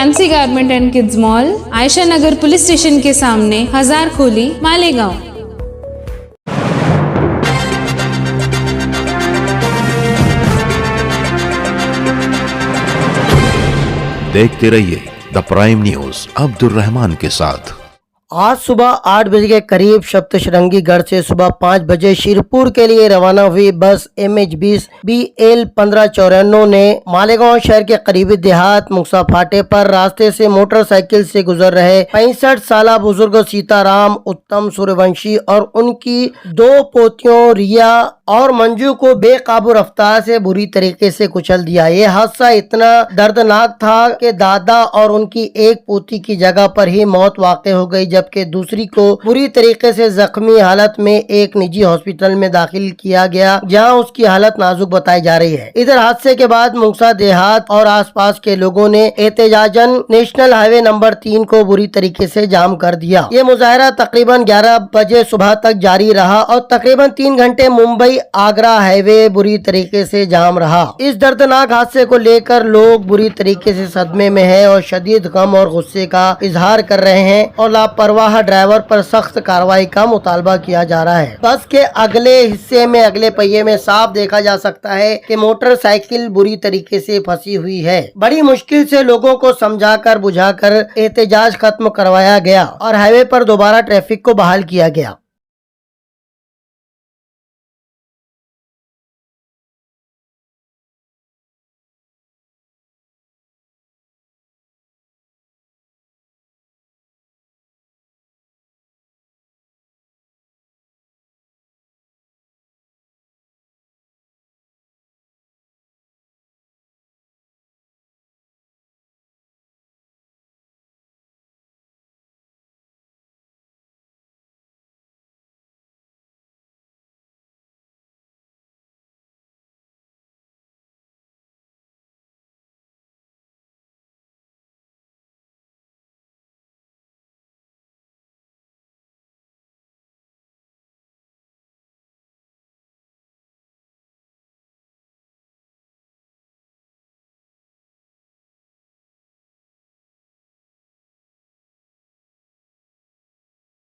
Fancy garment and kids mall, Ayesha Nagar police station के सामने, हजारखोली, मालेगांव। देखते रहिए the prime news Abdul Rahman के साथ। आज सुबह 8 बजे के करीब सप्तशृंगीगढ़ से सुबह 5 बजे शिरपुर के लिए रवाना हुई बस MH20 BL 1594 ने मालेगांव शहर के करीबी देहात मुक्सा फाटे पर रास्ते से मोटरसाइकिल से गुजर रहे 65 साल बुजुर्ग सीताराम उत्तम सूर्यवंशी और उनकी 2 पोतियों रिया और मंजू को बेकाबू रफ्तार से बुरी तरीके से कुचल दिया। ये हादसा इतना दर्दनाक था कि दादा और उनकी एक पोती की जगह पर ही मौत वाक़ हो गई, जबकि दूसरी को बुरी तरीके से जख्मी हालत में एक निजी हॉस्पिटल में दाखिल किया गया, जहां उसकी हालत नाजुक बताई जा रही है। इधर हादसे के बाद मुक्सा देहात और आसपास के लोगों ने एहतजाजन नेशनल हाईवे नंबर 3 को बुरी तरीके से जाम कर दिया। ये मुजाहरा तकरीबन 11 बजे सुबह तक जारी रहा और तकरीबन 3 घंटे मुंबई आगरा हाईवे बुरी तरीके से जाम रहा। इस दर्दनाक हादसे को लेकर लोग बुरी तरीके से सदमे में हैं और शदीद गम और गुस्से का इजहार कर रहे हैं और लापरवाह ड्राइवर पर सख्त कार्रवाई का मुतालबा किया जा रहा है। बस के अगले हिस्से में अगले पहिए में साफ देखा जा सकता है कि मोटरसाइकिल बुरी तरीके से फंसी हुई है। बड़ी मुश्किल से लोगों को समझाकर बुझाकर एहतजाज खत्म करवाया गया और हाईवे पर दोबारा ट्रैफिक को बहाल किया गया।